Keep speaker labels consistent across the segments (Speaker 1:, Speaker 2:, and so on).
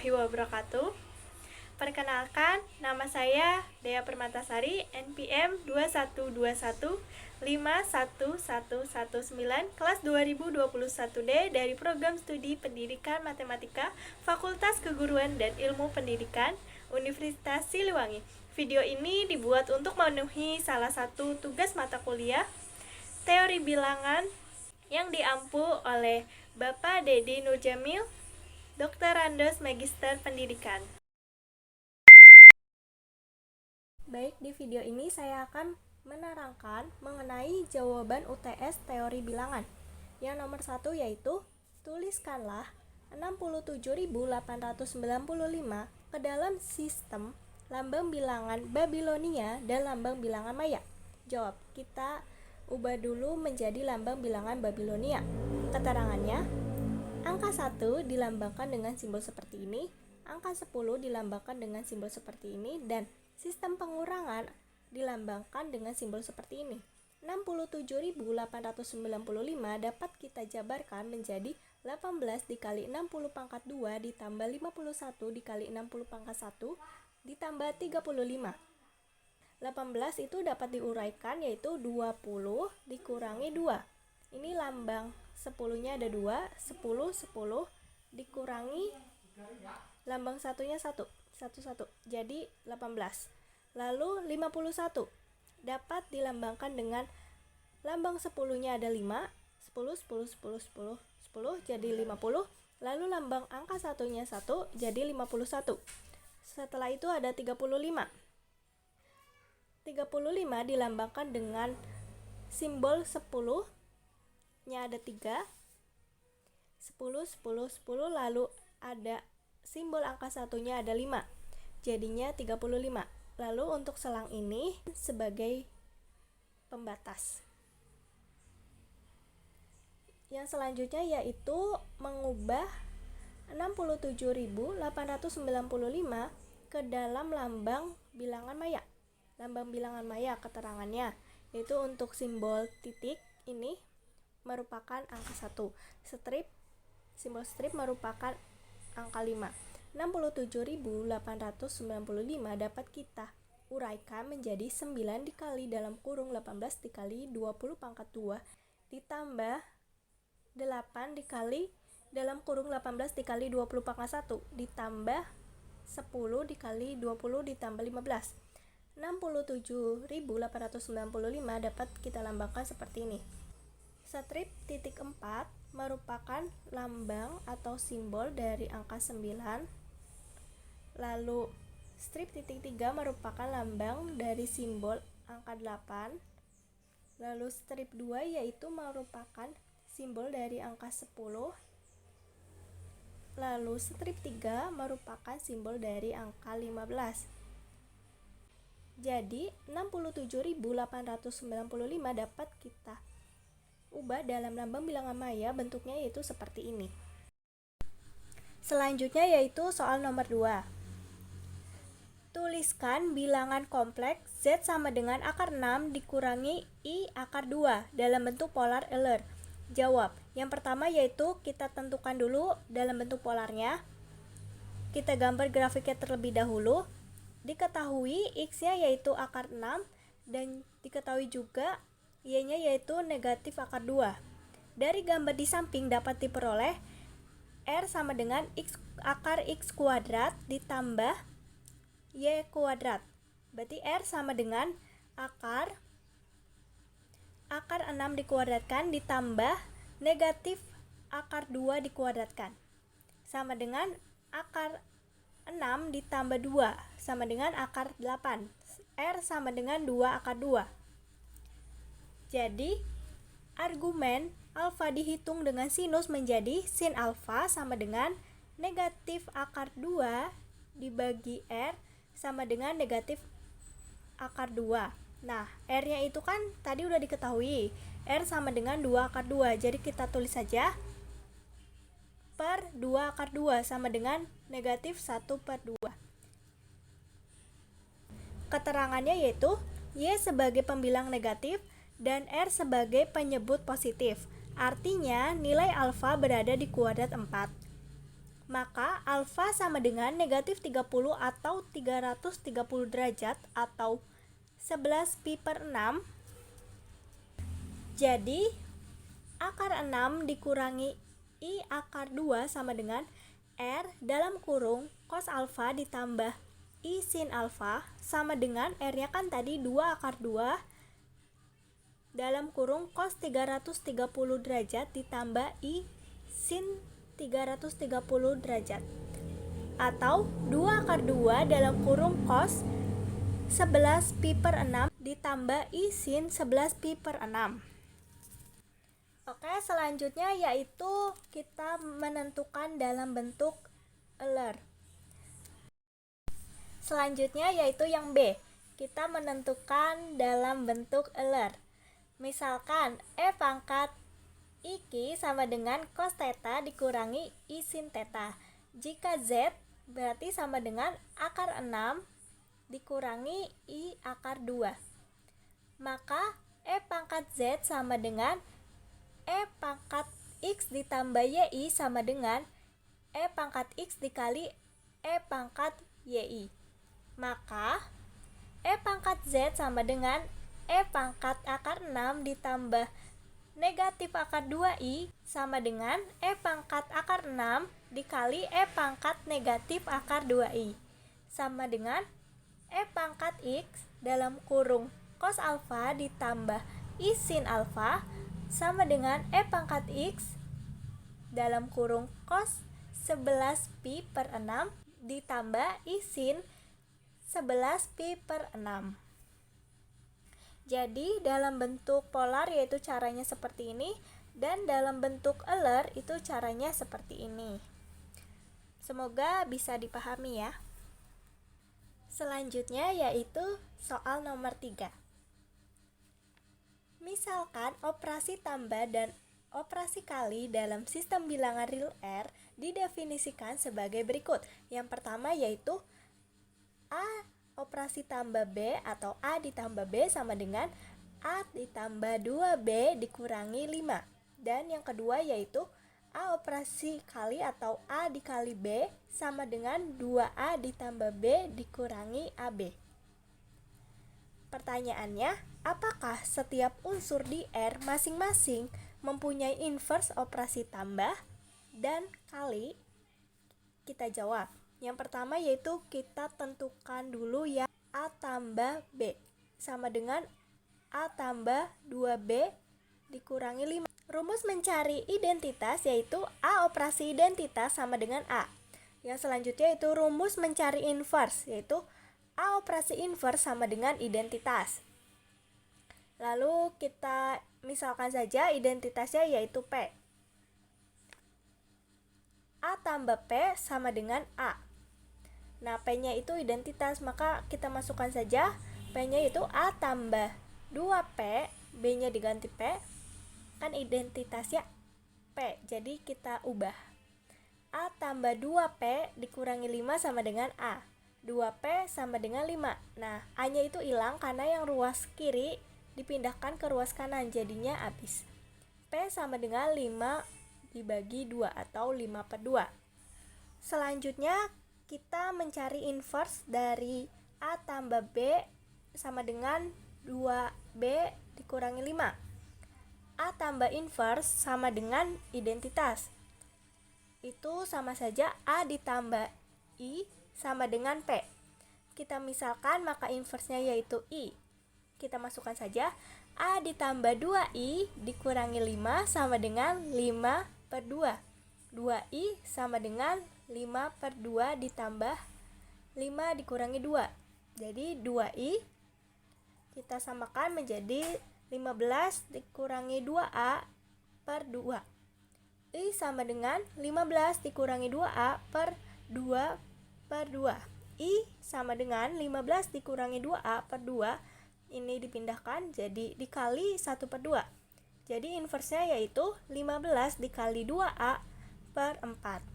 Speaker 1: warahmatullahi wabarakatuh. Perkenalkan, nama saya Dea Permatasari, NPM 212151119, kelas 2021D dari Program Studi Pendidikan Matematika, Fakultas Keguruan dan Ilmu Pendidikan, Universitas Siliwangi. Video ini dibuat untuk memenuhi salah satu tugas mata kuliah teori bilangan yang diampu oleh Bapak Dedi Nurjamil, Doktorandos Magister Pendidikan. Baik, di video ini saya akan menerangkan mengenai jawaban UTS teori bilangan. Yang nomor 1 yaitu, tuliskanlah 67.895 ke dalam sistem lambang bilangan Babilonia dan lambang bilangan Maya. Jawab, kita ubah dulu menjadi lambang bilangan Babilonia. Keterangannya, angka 1 dilambangkan dengan simbol seperti ini, angka 10 dilambangkan dengan simbol seperti ini, dan sistem pengurangan dilambangkan dengan simbol seperti ini. 67.895 dapat kita jabarkan menjadi 18 dikali 60 pangkat 2 ditambah 51 dikali 60 pangkat 1 ditambah 35. 18 itu dapat diuraikan yaitu 20 dikurangi 2. Ini lambang 10-nya ada 2, 10 dikurangi lambang satunya 1, 1, jadi 18. Lalu 51 dapat dilambangkan dengan lambang 10-nya ada 5, 10 jadi 50. Lalu lambang angka satunya 1 jadi 51. Setelah itu ada 35. 35 dilambangkan dengan simbol 10 nya ada 3, 10, lalu ada simbol angka satunya ada 5, jadinya 35. Lalu untuk selang ini sebagai pembatas. Yang selanjutnya yaitu mengubah 67.895 ke dalam lambang bilangan Maya. Lambang bilangan Maya keterangannya yaitu untuk simbol titik ini merupakan angka 1. Simbol strip merupakan angka 5. 67.895 dapat kita uraikan menjadi 9 dikali dalam kurung 18 dikali 20 pangkat 2 ditambah 8 dikali dalam kurung 18 dikali 20 pangkat 1 ditambah 10 dikali 20 ditambah 15. 67.895 dapat kita lambangkan seperti ini. Strip titik 4 merupakan lambang atau simbol dari angka 9. Lalu strip titik 3 merupakan lambang dari simbol angka 8. Lalu strip 2 yaitu merupakan simbol dari angka 10. Lalu strip 3 merupakan simbol dari angka 15. Jadi 67.895 dapat kita ubah dalam lambang bilangan Maya, bentuknya yaitu seperti ini. Selanjutnya yaitu soal nomor 2. Tuliskan bilangan kompleks Z sama dengan akar 6 dikurangi I akar 2 dalam bentuk polar Euler. Jawab. Yang pertama yaitu kita tentukan dulu dalam bentuk polarnya. Kita gambar grafiknya terlebih dahulu. Diketahui X-nya yaitu akar 6 dan diketahui juga Y-nya yaitu negatif akar 2. Dari gambar di samping dapat diperoleh R sama dengan X akar X kuadrat ditambah Y kuadrat. Berarti R sama dengan akar 6 dikuadratkan ditambah negatif akar 2 dikuadratkan. Sama dengan akar 6 ditambah 2 sama dengan akar 8. R sama dengan 2 akar 2. Jadi, argumen alfa dihitung dengan sinus menjadi sin alfa sama dengan negatif akar 2 dibagi R sama dengan negatif akar 2. Nah, R-nya itu kan tadi udah diketahui. R sama dengan 2 akar 2. Jadi kita tulis saja per 2 akar 2 sama dengan negatif 1 per 2. Keterangannya yaitu Y sebagai pembilang negatif dan R sebagai penyebut positif. Artinya nilai alfa berada di kuadrat 4. Maka alfa sama dengan negatif 30 atau 330 derajat atau 11 pi per 6. Jadi akar 6 dikurangi I akar 2 sama dengan R dalam kurung cos alfa ditambah I sin alfa sama dengan R-nya kan tadi 2 akar 2 dalam kurung cos 330 derajat ditambah I sin 330 derajat atau 2 akar 2 dalam kurung cos 11 pi per 6 ditambah I sin 11 pi per 6. Oke, selanjutnya yaitu kita menentukan dalam bentuk Euler. Selanjutnya yaitu yang B, kita menentukan dalam bentuk Euler. Misalkan E pangkat IQ sama dengan cos theta dikurangi I sin theta. Jika Z berarti sama dengan akar 6 dikurangi I akar 2. Maka E pangkat Z sama dengan E pangkat X ditambah YI sama dengan E pangkat X dikali E pangkat YI. Maka E pangkat Z sama dengan E pangkat akar 6 ditambah negatif akar 2i sama dengan E pangkat akar 6 dikali E pangkat negatif akar 2i sama dengan E pangkat X dalam kurung cos alfa ditambah I sin alfa sama dengan E pangkat X dalam kurung cos 11 pi per 6 ditambah I sin 11 pi per 6. Jadi dalam bentuk polar yaitu caranya seperti ini, dan dalam bentuk Euler itu caranya seperti ini. Semoga bisa dipahami ya. Selanjutnya yaitu soal nomor 3. Misalkan operasi tambah dan operasi kali dalam sistem bilangan real R didefinisikan sebagai berikut. Yang pertama yaitu A operasi tambah B atau A ditambah B sama dengan A ditambah 2B dikurangi 5. Dan yang kedua yaitu A operasi kali atau A dikali B sama dengan 2A ditambah B dikurangi AB. Pertanyaannya, apakah setiap unsur di R masing-masing mempunyai inverse operasi tambah dan kali? Kita jawab. Yang pertama yaitu kita tentukan dulu ya A tambah B sama dengan A tambah 2B dikurangi 5. Rumus mencari identitas yaitu A operasi identitas sama dengan A. Yang selanjutnya itu rumus mencari inverse yaitu A operasi inverse sama dengan identitas. Lalu kita misalkan saja identitasnya yaitu P. A tambah P sama dengan A. Nah, P-nya itu identitas, maka kita masukkan saja P-nya itu A tambah 2P, B-nya diganti P, kan identitasnya P, jadi kita ubah. A tambah 2P dikurangi 5 sama dengan A. 2P sama dengan 5. Nah, A-nya itu hilang karena yang ruas kiri dipindahkan ke ruas kanan, jadinya habis. P sama dengan 5 dibagi 2 atau 5 per 2. Selanjutnya kita mencari inverse dari A tambah B sama dengan 2B dikurangi 5. A tambah inverse sama dengan identitas. Itu sama saja A ditambah I sama dengan P. Kita misalkan maka inverse-nya yaitu I. Kita masukkan saja A ditambah 2I dikurangi 5 sama dengan 5 per 2. 2I sama dengan 5 per 2 ditambah 5 dikurangi 2. Jadi 2I kita samakan menjadi 15 dikurangi 2A per 2. I sama dengan 15 dikurangi 2A per 2 per 2. I sama dengan 15 dikurangi 2A per 2. Ini dipindahkan jadi dikali 1 per 2. Jadi inverse-nya yaitu 15 dikali 2A per 4.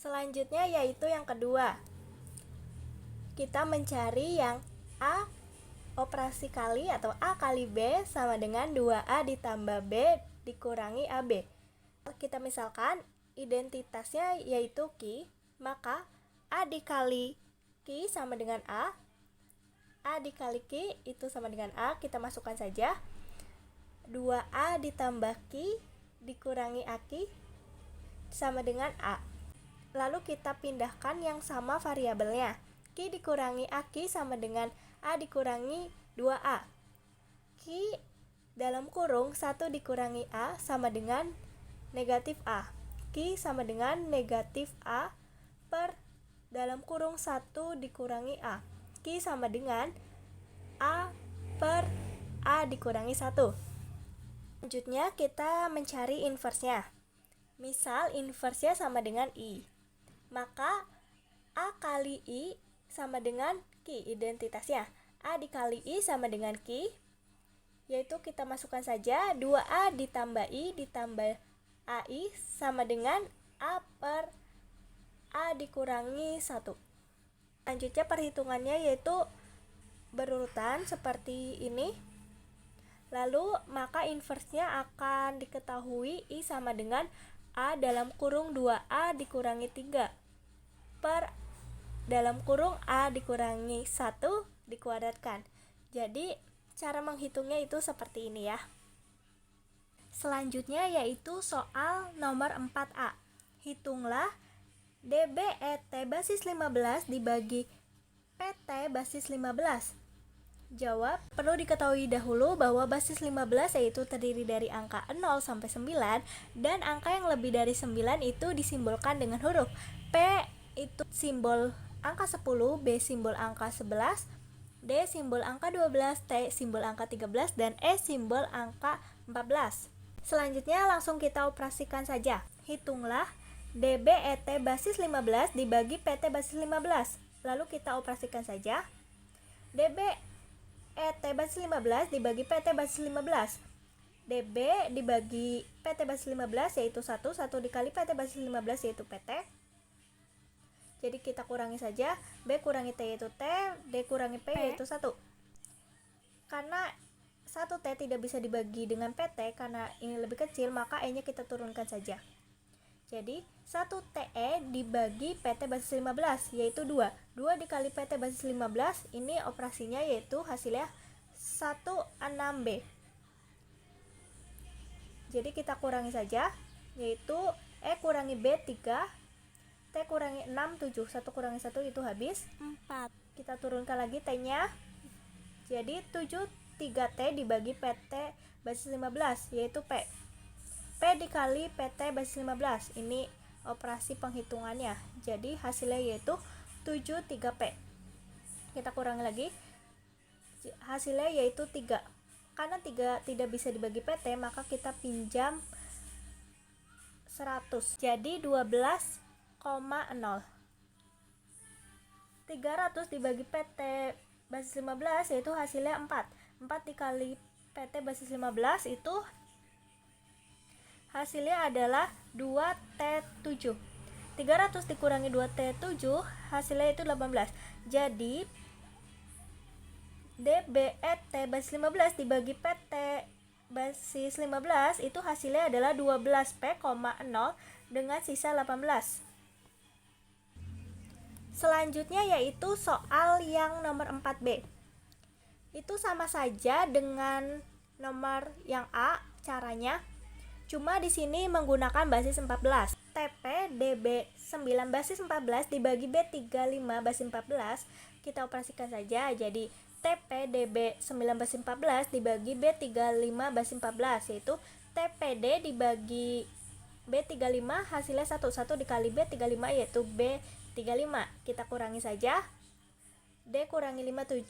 Speaker 1: Selanjutnya yaitu yang kedua. Kita mencari yang A operasi kali atau A kali B sama dengan 2A ditambah B dikurangi AB. Kita misalkan identitasnya yaitu Q, maka A dikali Q sama dengan A. A dikali Q itu sama dengan A, kita masukkan saja. 2A ditambah Q dikurangi AQ sama dengan A. Lalu kita pindahkan yang sama variabelnya. Q dikurangi AQ sama dengan A dikurangi 2A. Q dalam kurung 1 dikurangi A sama dengan negatif A. Q sama dengan negatif A per dalam kurung 1 dikurangi A. Q sama dengan A per A dikurangi 1. Selanjutnya kita mencari inversnya. Misal inversnya sama dengan I. Maka A kali I sama dengan Q identitasnya. A dikali I sama dengan Q, yaitu kita masukkan saja 2A ditambah I ditambah AI sama dengan A per A dikurangi 1. Selanjutnya perhitungannya yaitu berurutan seperti ini. Lalu maka inversnya akan diketahui I sama dengan A dalam kurung 2A dikurangi 3 per dalam kurung A dikurangi 1 dikuadratkan. Jadi cara menghitungnya itu seperti ini ya. Selanjutnya yaitu soal nomor 4A. Hitunglah DBET basis 15 dibagi PT basis 15. Jawab, perlu diketahui dahulu bahwa basis 15 yaitu terdiri dari angka 0 sampai 9 dan angka yang lebih dari 9 itu disimbolkan dengan huruf P itu simbol angka 10, B simbol angka 11, D simbol angka 12, T simbol angka 13, dan E simbol angka 14. Selanjutnya langsung kita operasikan saja. Hitunglah DBET basis 15 dibagi PT basis 15. Lalu kita operasikan saja. DBET basis 15 dibagi PT basis 15. DB dibagi PT basis 15 yaitu 1, 1 dikali PT basis 15 yaitu PT. Jadi kita kurangi saja, B kurangi T yaitu T, D kurangi P yaitu 1. Karena 1T tidak bisa dibagi dengan PT karena ini lebih kecil, maka E-nya kita turunkan saja. Jadi 1TE dibagi PT basis 15 yaitu 2. 2 dikali PT basis 15, ini operasinya yaitu hasilnya 16B. Jadi kita kurangi saja, yaitu E kurangi B 3, T kurangi 6 7, 1 kurangi 1 itu habis 4. Kita turunkan lagi T-nya. Jadi 7 3T dibagi PT basis 15 yaitu P. P dikali PT basis 15. Ini operasi penghitungannya. Jadi hasilnya yaitu 73P. Kita kurangi lagi. Hasilnya yaitu 3. Karena 3 tidak bisa dibagi PT, maka kita pinjam 100. Jadi 12,0. 300 dibagi PT basis 15 yaitu hasilnya 4. 4 dikali PT basis 15 itu hasilnya adalah 2T7. 300 dikurangi 2T7 hasilnya itu 18. Jadi DBET basis 15 dibagi PT basis 15 itu hasilnya adalah 12P,0 dengan sisa 18. Selanjutnya yaitu soal yang nomor 4B. Itu sama saja dengan nomor yang A caranya. Cuma di sini menggunakan basis 14. TP DB 9 basis 14 dibagi B35 basis 14. Kita operasikan saja. Jadi TP DB 9 basis 14 dibagi B35 basis 14 yaitu TPD dibagi B35 hasilnya 1. 1 dikali B35 yaitu B35. Kita kurangi saja. D kurangi 57,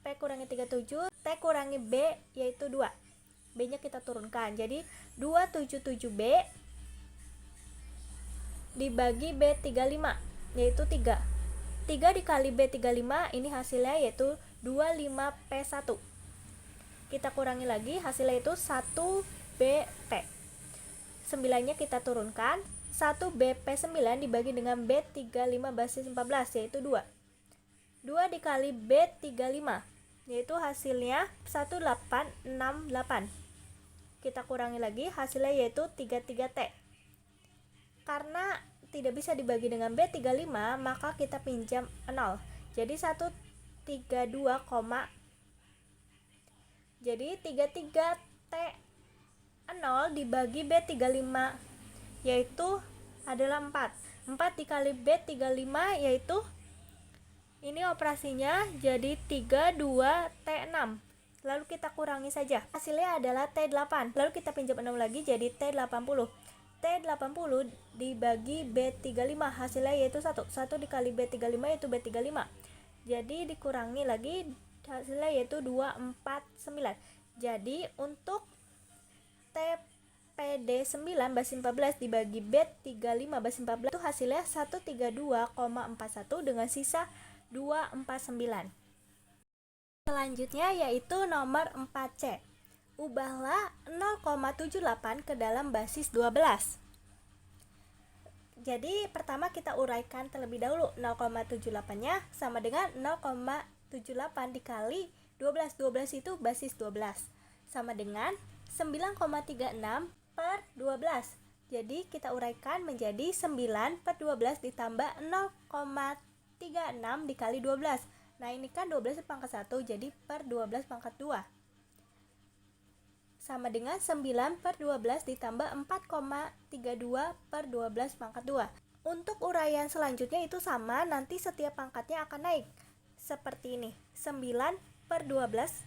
Speaker 1: P kurangi 37, T kurangi B yaitu 2. B-nya kita turunkan. Jadi 277B dibagi B35 yaitu 3. 3 dikali B35 ini hasilnya yaitu 25P1. Kita kurangi lagi, hasilnya itu 1BP. 9-nya kita turunkan. 1BP9 dibagi dengan B35 basis 14 yaitu 2. 2 dikali B35 yaitu hasilnya 1868. Kita kurangi lagi, hasilnya yaitu 33T. Karena tidak bisa dibagi dengan B35, maka kita pinjam 0. Jadi 132, jadi 33T0 dibagi B35 yaitu adalah 4. 4 dikali B35 yaitu ini operasinya jadi 32T6. Lalu kita kurangi saja. Hasilnya adalah T8. Lalu kita pinjam 6 lagi jadi T80. T80 dibagi B35 hasilnya yaitu 1. 1 dikali B35 yaitu B35. Jadi dikurangi lagi hasilnya yaitu 249. Jadi untuk TPD 9 basis 14 dibagi B35 basis 14 itu hasilnya 132,41 dengan sisa 249. Selanjutnya yaitu nomor 4C. Ubahlah 0,78 ke dalam basis 12. Jadi pertama kita uraikan terlebih dahulu. 0,78-nya sama dengan 0,78 dikali 12. 12 itu basis 12. Sama dengan 9,36 per 12. Jadi kita uraikan menjadi 9 per 12 ditambah 0,36 dikali 12. Nah ini kan 12 pangkat 1, jadi per 12 pangkat 2. Sama dengan 9 per 12 ditambah 4,32 per 12 pangkat 2. Untuk uraian selanjutnya itu sama, nanti setiap pangkatnya akan naik. Seperti ini, 9 per 12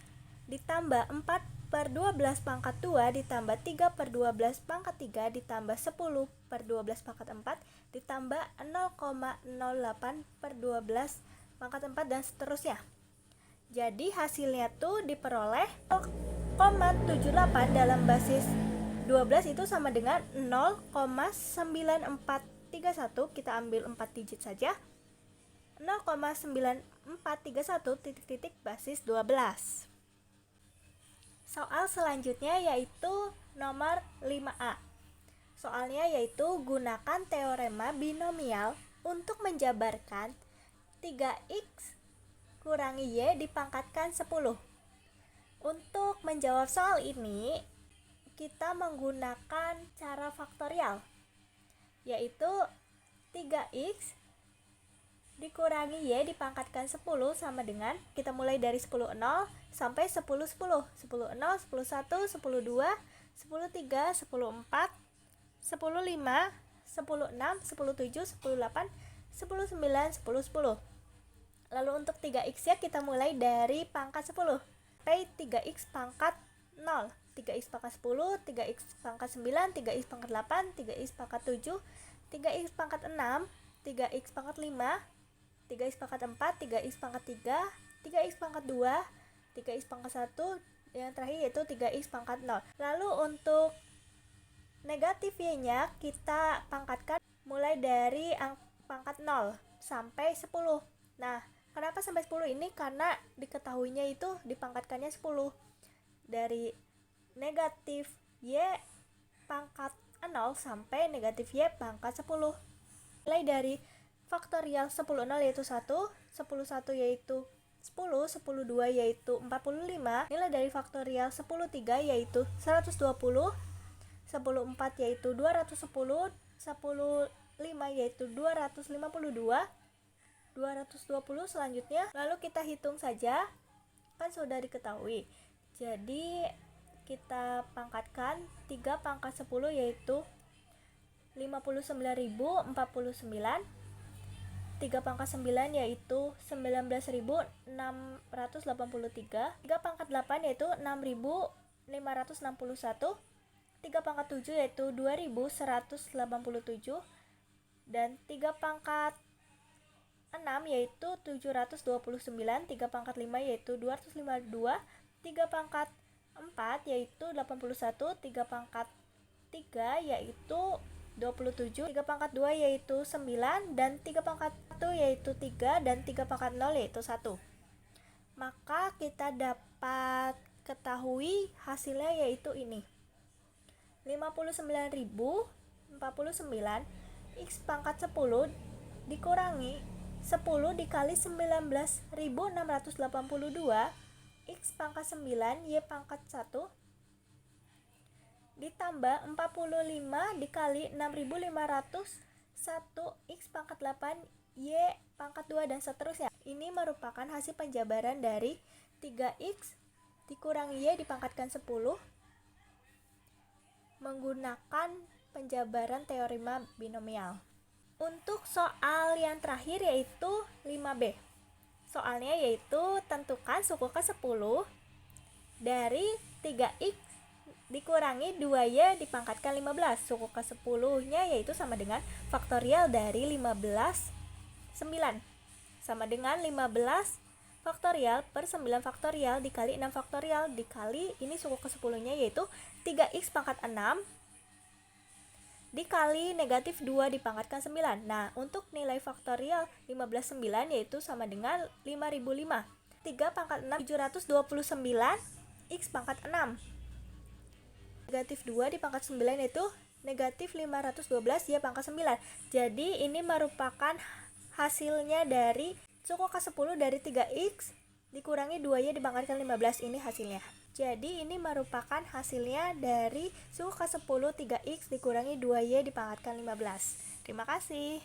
Speaker 1: ditambah 4 per 12 pangkat 2 ditambah 3 per 12 pangkat 3 ditambah 10 per 12 pangkat 4 ditambah 0,08 per 12 pangkat 4 dan seterusnya. Jadi hasilnya tuh diperoleh 0,78 dalam basis 12 itu sama dengan 0,9431. Kita ambil 4 digit saja. 0,9431 titik-titik basis 12. Soal selanjutnya yaitu nomor 5A. Soalnya yaitu gunakan teorema binomial untuk menjabarkan 3x kurangi y dipangkatkan 10. Untuk menjawab soal ini, kita menggunakan cara faktorial, yaitu 3x dikurangi y dipangkatkan 10 sama dengan, kita mulai dari 10 0 sampai 10 10. 10 0, 10 1, 10 2, 10 3, 10 4, 10 5, 10 6, 10 7, 10 8, 10 9, 10 10. Lalu untuk 3x ya kita mulai dari pangkat 10 sampai 3x pangkat 0, 3x pangkat 10, 3x pangkat 9, 3x pangkat 8, 3x pangkat 7, 3x pangkat 6, 3x pangkat 5, 3x pangkat 4, 3x pangkat 3, 3x pangkat 2, 3x pangkat 1, yang terakhir yaitu 3x pangkat 0. Lalu untuk negatif y-nya kita pangkatkan mulai dari pangkat 0 sampai 10. Nah, kenapa sampai 10 ini? Karena diketahuinya itu dipangkatkannya 10. Dari negatif y pangkat 0 sampai negatif y pangkat 10. Mulai dari faktorial 10 0 yaitu 1, 10 1 yaitu 10, 10 2 yaitu 45. Nilai dari faktorial 10 3 yaitu 120, 10 4 yaitu 210, 10 5 yaitu 252, 220 selanjutnya. Lalu kita hitung saja, kan sudah diketahui. Jadi kita pangkatkan 3 pangkat 10 yaitu 59.049, 3 pangkat 9 yaitu 19.683, 3 pangkat 8 yaitu 6.561, 3 pangkat 7 yaitu 2.187, dan 3 pangkat 6 yaitu 729, 3 pangkat 5 yaitu 252, 3 pangkat 4 yaitu 81, 3 pangkat 3 yaitu 27, 3 pangkat 2 yaitu 9, dan 3 pangkat 1 yaitu 3, dan 3 pangkat 0 yaitu 1. Maka kita dapat ketahui hasilnya yaitu ini, 59.049 x pangkat 10 dikurangi 10 dikali 19.682 x pangkat 9 y pangkat 1 ditambah 45 dikali 6500 1x pangkat 8 y pangkat 2 dan seterusnya. Ini merupakan hasil penjabaran dari 3x dikurangi y dipangkatkan 10 menggunakan penjabaran teorema binomial. Untuk soal yang terakhir yaitu 5B. Soalnya yaitu tentukan suku ke-10 dari 3x dikurangi 2y dipangkatkan 15. Suku ke-10-nya yaitu sama dengan faktorial dari 15 9 sama dengan 15 faktorial per 9 faktorial dikali 6 faktorial dikali ini suku ke-10-nya yaitu 3x pangkat 6 dikali negatif 2 dipangkatkan 9. Nah, untuk nilai faktorial 15 9 yaitu sama dengan 5005. 3 pangkat 6 729 x pangkat 6. Negatif 2 dipangkat 9 yaitu negatif 512 y pangkat 9. Jadi ini merupakan hasilnya dari suku ke-10 dari 3x dikurangi 2y dipangkatkan 15. Ini hasilnya. Jadi ini merupakan hasilnya dari suku ke-10 3x dikurangi 2y dipangkatkan 15. Terima kasih.